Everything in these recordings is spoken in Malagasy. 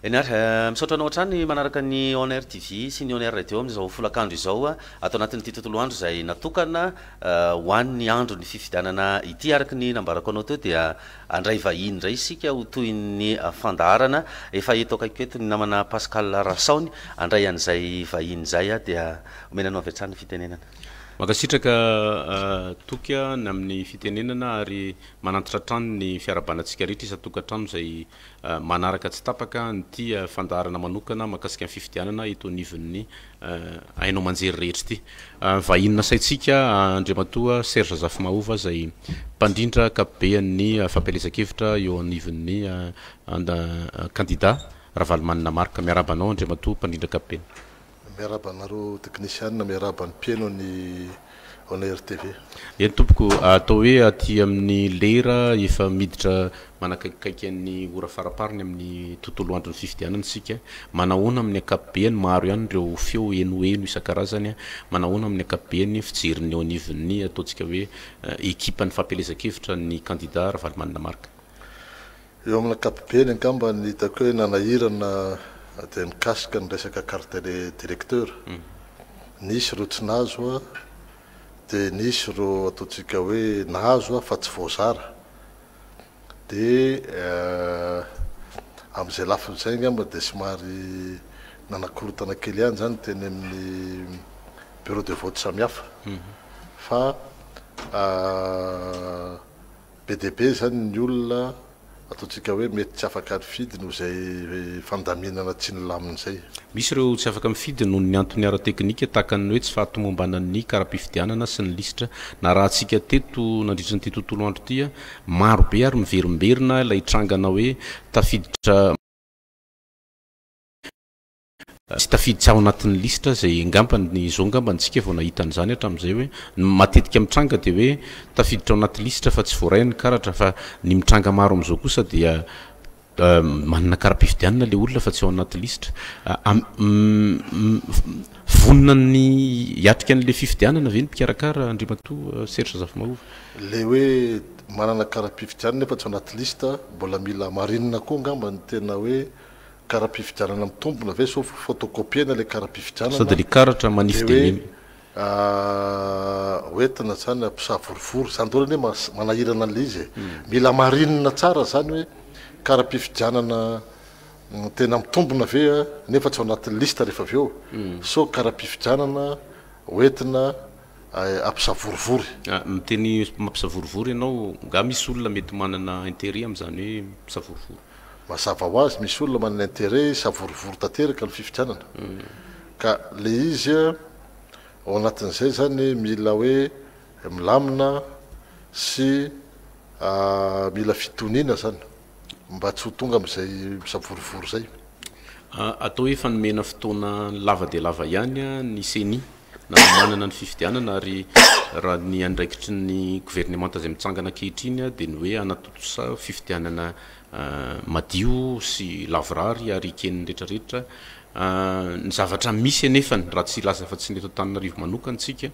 Enary misaotra anao hatrany manaraka ny Honor TV sy ny Honor Radio amin'izao folakandro izao atao anatin'ity tontolo andro izay natokana ho an'ny andro ny fifidianana ity araka ny nambarako anao teo dia andray vahiny indray isika ho toy ny fandaharana efa eto akaiky eto ny namana Pascal Rasaony andray an'izay vahiny izay dia omenanao avy hatrany ny fitenenana. Makasitraka toka amin'ny fitenenana ary manantitra trano ny fiarabanantsika rehetra isa-tokantrano izay manaraka tsy tapaka nyty fandaharana manokana makasika ny fifidianana eto anivon'ny ainao manjery rehetra ity. Vahiny nasaintsika Andriamatoa Serge Zafimahova izay mpandrindra kapobean'ny fampielezan-kevitra eo anivon'ny candidat Ravalomanina Marc. Miarabanao Andriamatoa mpandrindra kapobeny. Miarabanareo technicien miaraban'ny mpieno ny Honor TV. Eny tompoko atao hoe aty amin'ny lera efa miditra manakaikikaiky ny ora farapariny amin'ny tontolo andro ny fifidianana sika manahoana amin'ny ankapobeny maro ihany ireo feo enoeno isan-karazany manahoana amin'ny ankapobeny fijeriny eo anivon'ny ataontsika hoe ekipa ny fampielezan-kevitra ny candidat Ravalomanina Marc. Eo amin'ny ankapobeny angamba ny hitako hoe nanahirana dia mikasika ny resaka carte directeur nisy ro tsy nazo dia nisy ro ataontsika hoe nazo fa tsy voazara dia amin'izay lafiny angamba dia somary nanakorotana kely ihany zany teny amin'ny bureau de vote samihafa fa be dia be zany ny olona ataontsika hoe mety tsy afaka mifidy noho izay fandaminana tsy nilamin'izay. Misy ireo tsy afaka mifidy noho ny antony ara-teknika tahaka ny hoe tsy fahatomombanan'ny karaha-pifidianana sy ny lisitra na raha antsika teto nandritra nyity tontolo andro ity maro be ary miverimberina ilay trangana hoe tafiditra tsy tafiditra ao anatin'ny lisitra zay ngambany izao ngambantsika vao nahita an'izany hatramin'izay hoe matetika mitranga dia hoe tafiditra ao anaty lisitra fa tsy voaray ny karatra fa ny mitranga maro amin'izao kosa dia manana karaha-pifidianana le olona fa tsy ao anaty lisitra. Vonona ny hiatrika an'le fifidianana ve ny mpikarakara Andriamatoa Serge Zafimahova? Le hoe manana karaha-pifidianana nefa tsy ao anaty lista mbola mila marinina koa ngamba ny tena hoe karaha-pifidianana mitombona ve so photocopiena le karaha-pifidianana sady le karatra manify hoentina zany ampisavorivory zany daholo hoe manahirana an'le izy mila marinina tsara zany hoe karaha-pifidianana tena mitombona ve nefa tsy ao anatin'ny lista rehefa avy eo so karaha-pifidianana hoentina ampisavorivory. Miteny mampisavorivory ianao nga misy olona mety manana intérêt amin'izany hoe mpisavorivory. Mazava ho azy misy olona manana intérêt savorivory tanteraka ny fifidianana ka le izy ao anatin'izay zany mila hoe milamina sy mila fitoniana zany mba tsy ho tonga amin'izay misavorivory zay. Atao hoe fanomena fotoana lava dia lava ihany ny CENI na manana ny fifidianana ary raha ny andraikitry ny gouvernemanta izay mitsangana ankehitriny dia ny hoe anatotosa fifidianana madio sy lavorary ary ikeniny rehetrarehetra ny zavatra misy anefany raha tsy laza fa tsy neto Antananarivo manokana tsika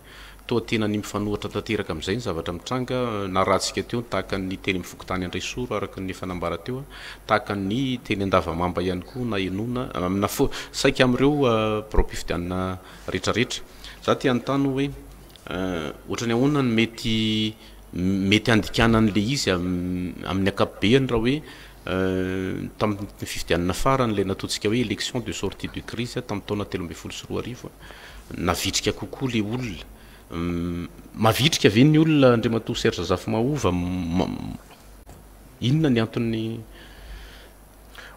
toa tena ny mifanohatra tanteraka amin'izay ny zavatra mitranga na raha tsika teo tahaka ny teny mifokotany Andraisoro araka ny fanambara teo tahaka ny teny Andavamamba ihany koa na enona amina saika amin'ireo pro-pifidianana rehetrarehetra. Za ty anontany hoe ohatrany ahoana ny mety andikanan'le izy amin'ny ankapobeny raha hoe tamin'ny fifidianana farany le nataontsika hoe élection de sortie de crise tamin'ny taona 2014 navitrika kokoa le olona mavitrika ve ny olona Andriamatoa Serge Zafimahova inona ny antony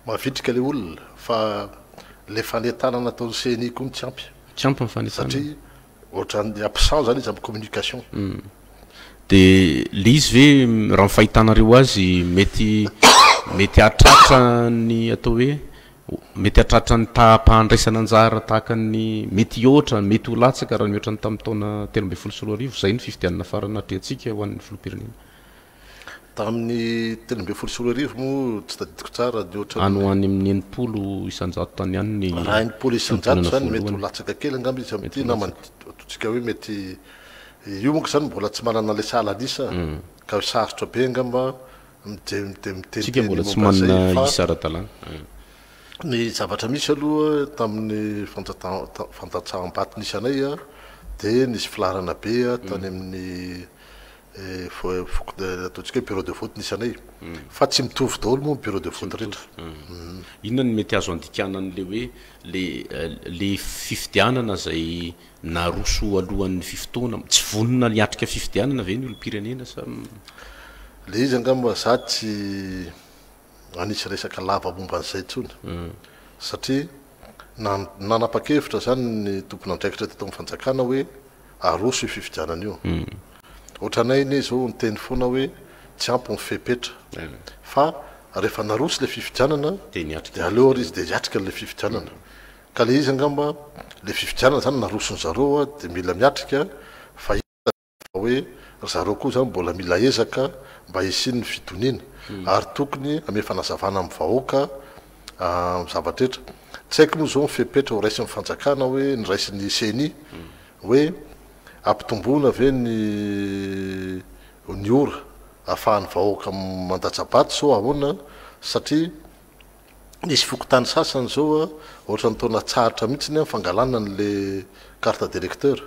mavitrika le olona fa le fanetana nataon'ny CENI koa tsy ampy amin'ny fanetana satria ohatran'ny absent zany izy amin'ny communication dia le izy ve raha mifahitanareo azy mety atratra ny atao hoe mety atratra ny tapahandraisana anjara tahaka ny mety ohatra mety ho latsaka raha mihoatra ny tamin'ny taona 2014 zay ny fifidianana farana atrehantsika ho an'ny filoham-pirenena tamin'ny 2014 moa tsy tadidiko tsara ny ohatra any ho any amin'ny enimpolo isanjato tany ihany ny raha enimpolo isanjato zany mety ho latsaka kely angamba izy amin'ity namany ataontsika hoe mety io monko zany mbola tsy manana le salanisa ka sarotra be angamba tsika mbola tsy manana isa ara-dalàna ny zavatra misy aloha tamin'ny fantatsaham-baty nisy anay a dia nisy filarana be a tany amin'ny ataontsika hoe bureau de vote nisy anay fa tsy mitovy daholo moa bureau de vote rehetra inona ny mety azo andikanan'le hoe le fifidianana zay naroso alohan'ny fifotoana tsy vonona niatrika fifidianana ve ny olo-pirenena sa le izy angamba za tsy anisy resaka lava momba an'izay tsony satria nanapa-kevitra zany ny tompona andraikitra teto amin'ny fanjakana hoe aroso io fifidianana io ohatranay ne zao nyteny foana hoe tsy ampy ny fepetra fa rehefa naroso le fifidianana dia aleo ary izy dia hiatrika le fifidianana ka le izy angamba le fifidianana zany narosony zareo a dia mila miatrika fa hoe zareo koa zany mbola mila ezaka mba hisiny ny fitoniana ary tokony ame fanazavana amin'ny vahoaka zavatra etra tsy haiko moa zao ny fepetra ho raisin'ny fanjakana hoe ny raisin'ny CENI hoe ampitomboana ve ny ora ahafahan'ny vahoaka mandatsabato zao ahoana satria nisy fokotany sasany zao a ohatra ny taona tsaritra mihitsiny fangalana n'le carte d'électeur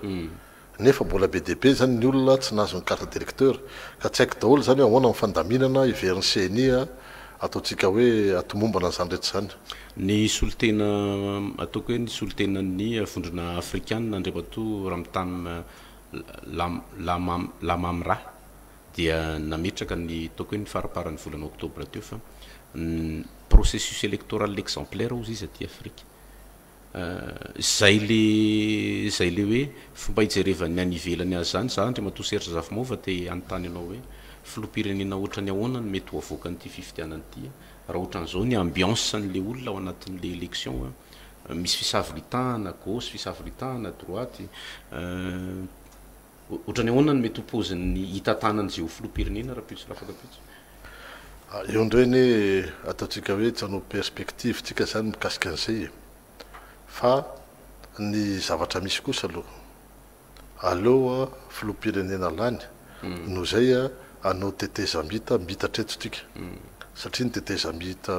nefa mbola be deaibe zany ny olona tsy nahazo ny carte d'électeur ka tsy haiko daholo zany ahoana ny fandaminana iverin'ny CENI a ataontsika hoe atomombana n'izany rehetra zany ny solotena ataoko hoe ny solotenan'ny vondrona afrikana andriamato Ramtam Lamamra dia nametraka ny ataoko hoe ny faraparan'ny volana oktobra teo fa processus électoral exemplaire ozy izy aty Afrika zay le hoe fomba hijerevany any ivelany azy zany za andriamato Serge Zafimova te anontany anao hoe filoham-pirenena ohatrany ahoana ny mety ho avoaka an'ity fifidianana ity raha ohatran'izao ny ambiance n'le olona ao anatin'le élection misy fisavoritahana gauche fisavoritahana droite ohatrany ahoana ny mety opoziny hitantanan'izay ho filoham-pirenena raha pitsy rafaka pitsy eo indreny ataontsika hoe tsy hanao perspective tsika zany mikasika an'izay fa ny zavatra misy kosa aloha aleoa filoham-pirenena lany no zay a anao tetezambita mitatra eto tsika satria ny tetezambita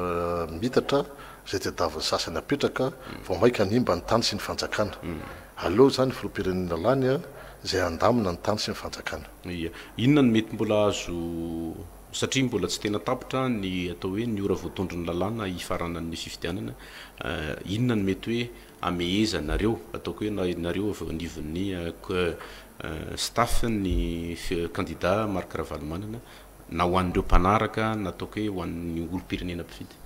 mitatra zay tedaviny sasany apetraka vao maika nimba ny tany sy ny fanjakana aleo zany filoham-pirenena lany a zay andamina ny tany sy ny fanjakana inona ny mety mbola azo satria mbola tsy tena tapitra ny atao hoe ny ora voatondro ny lalàna hifaranan'ny fifidianana inona ny mety hoe amehezanareo ataoko hoe nareo anivon'ny staff ny candidat Marc Ravalomanana na ho an'ireo mpanaraka na ataoko hoe ho an'ny olo-pirenena mpifidy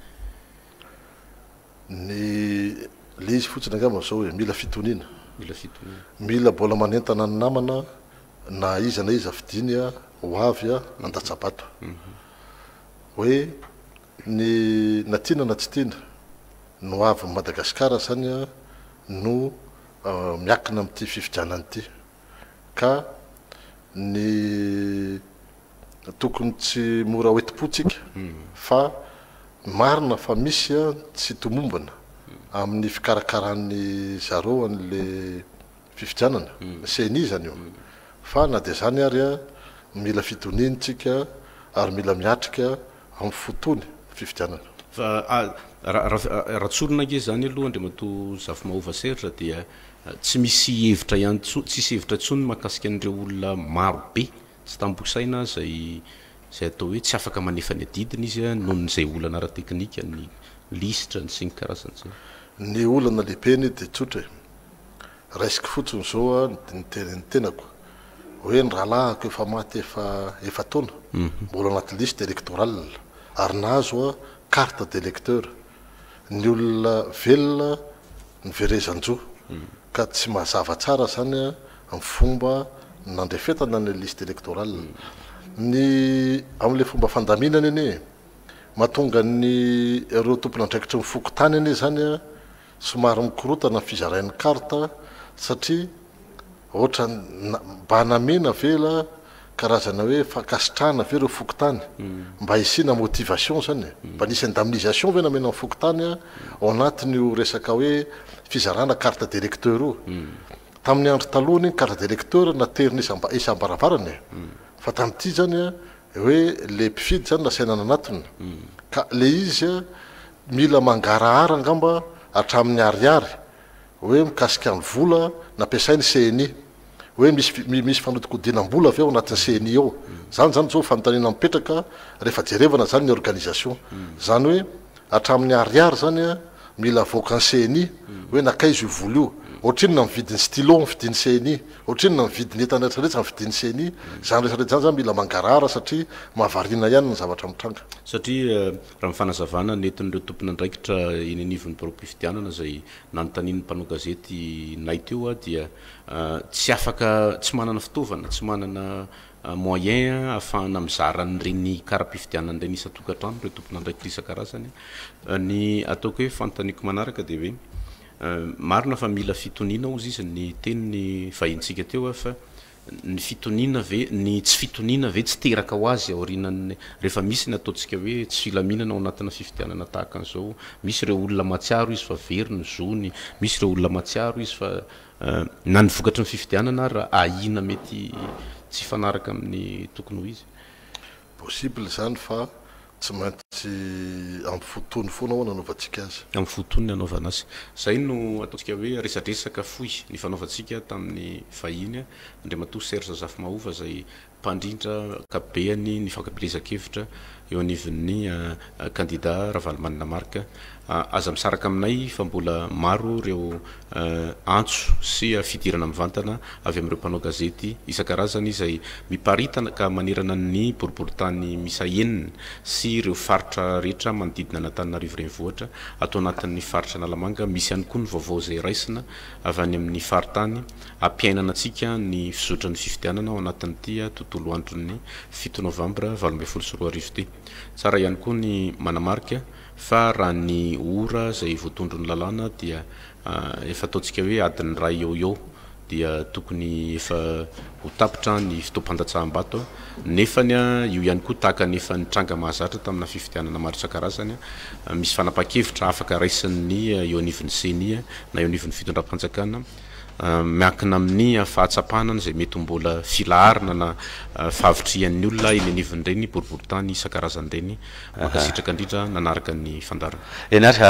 le izy fotsiny angamba zao hoe mila fitoniana mila mbola manentana ny namana na iza fidiny a ho avy a andatsabato hoe ny natiana na tsy tiana no avy Madagasikara zany a no miakina amin'ity fifidianana ity ka ny tokony tsy mora hoeti-potsika fa marina fa misy a tsy tomombana amin'ny fikarakaran'ny zareo an'le fifidianana CENI zany io fa na dia zany ary a mila fitoniantsika ary mila miatrika amin'ny fotony fifidianana fa raha tsorona ke zany aloha andriamato Zafimahova Serge dia tsy misy hevitra ihany tsisy hevitra tsony mahakasika an'ireo olona maro be tsy tambosaina zay atao hoe tsy afaka manefany adidina izy a noho n'izay olana ara-teknika ny listra ny sy ny karazan'izay ny olana lehibeny dia tsotra raisiko fotsiny zao a ny tenako hoe ny rahalahako efa maty efa taona mbola anaty liste électorale ary nahazo a carte d'électeur ny olona velona ny verezanjo ka tsy mazava tsara zany a amin'ny fomba nandrefetana ny liste électorale ny amin'le fomba fandaminana ene mahatonga ny ireo tompona andraikitra mifokotany ane zany a somary mikorotana fizarain'ny carte satria ohatra mba namena vela karazana hoe fakasitrahana ve reo fokotany mba hisina motivation zany mba nisy indemnisation ve namena amin'ny fokotany a ao anatin'io resaka hoe fizarana carte d'électeur io tamin'ny andro talohany carte d'électeur naterina isam-baravarany fa tamin'ity zany a hoe le mpifidy zany nasainana anatiny ka le izy a mila mangarahara angamba hatramin'ny ariary hoe mikasika ny vola nampiasainy CNI hoe misy fanodikodinam-bola avy eo anatin'ny CNI eo zany zao fanontaniana mipetraka rehefa jerevana zany ny organisation zany hoe hatramin'ny ariary zany a mila avoaka ny CNI hoe nakaizy io vola io ohatrinona mividiny stylo mividiny CNI ohatrinona mividiny entana rehetrarehetra mividiny CNI zany rehetrarehetra zany zany mila mangarahara satria mahavariana ihany ny zavatra mitranga satria raha mifanazavana netin'ireo tompona andraikitra eny anivon'ny baroam-pifidianana zay nanontanian'ny mpanao gazety nay teo a dia tsy afaka tsy manana fitaovana tsy manana moyen ahafahana mizarany reny kara-pifidianana reny isa-tokantrano reo tompona andraikitra isan-karazany ny ataoko hoe fanontaniako manaraka dia hoe marina fa mila fitoniana ozy izy ny teniny vahintsika teo fa ny fitoniana ve ny tsy fitoniana ve tsy teraka ho azy aorinany rehefa misy ny ataontsika hoe tsy filaminana ao anatina fifidianana tahaka an'izao misy ireo olona matsiaro izy fa very ny zony misy ireo olona matsiaro izy fa na ny vokatry ny fifidianana raha ahina mety tsy fanaraka amin'ny tokony ho izy possible zany fa tsy maintsy amin'ny fotony foana ao nanaovantsika azy amin'ny fotony anaovana azy zay no ataontsika hoe resadresaka foy ny fanaovantsika tamin'ny vahiny Andriamatoa Serge Zafimahova zay mpandrindra kabeany ny fankapirezan-kevitra eo anivon'ny candidat Ravalomanina Marka aza misaraka aminay fa mbola maro ireo antso sy fidirana mivantana avy amin'ireo mpanao gazety isan-karazany izay miparitana ka manerana ny boriboritany misa enina sy ireo faritra rehetra manodidina an'Antananarivo renivohitra atao anatin'ny faritra Analamanga misy ihany koa ny vaovao izay raisina avy any amin'ny faritany ampiainana antsika ny fizotran'ny fifidianana ao anatin'ity tontolo andron'ny 7 novambra 2024 ty tsara ihany koa ny manamarika fa raha ny ora zay voatondro ny lalàna dia efa ataontsika hoe adiny ray eo dia tokony efa ho tapitra ny fitoam-pandatsaham-bato nefany io ihany koa tahaka nefa nitranga mahazatra tamina fifidianana maro isan-karazany misy fanapa-kevitra afaka raisin'ny eo anivon'ny CNI na eo anivon'ny fitondram-panjakana miankina amin'ny fahatsapanana zay mety mbola filaharina na fahavitrian'ny olona eny anivon'ireny boriboritany isan-karazan'ireny makasitraka indrindra nanaraka ny fandarana enary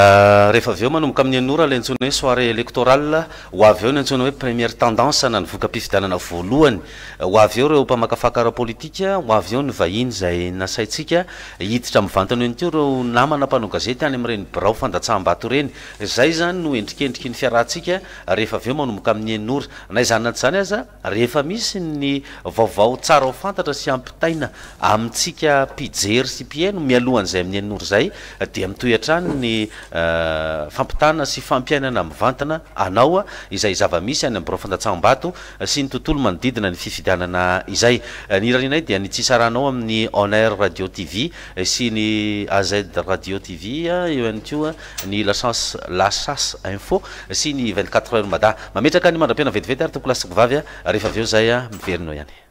rehefa avy eo manomboka amin'ny anora ilay antsoina hoe soirée électorale ho avy eo ny antsoina hoe première tendance na nivoaka mpifidianana voalohany ho avy eo ireo mpamakafaka ara-politika ho avy eo ny vahiny zay nasaitsika hiditra mivantana eny teo ireo namana mpanao gazety any amin'ireny birao fandatsaham-bato reny zay zany no endrikendriky ny fiarahantsika rehefa avy eo manomboka amin'ny enora na izany naty zany aza rehefa misy ny vaovao tsara ho fantatra sy ampitaina amintsika mpijery sy mpiaino mialohan'izay amin'ny enora zay dia mitoy hatrany ny fampitana sy fampiainana mivantana anao izay zava-misy any amin'ny birao fandatsaham-bato sy ny tontolo manodidina ny fifidianana izay ny rarinay dia ny tsisaranao amin'ny Honneur Radio TV sy ny AZ Radio TV eo ihany koa ny la chance info sy ny 24 heures mada mametraka ny mandram-piana vetivety ary toko lasiko vavy rehefa avy eo zay miverina ihany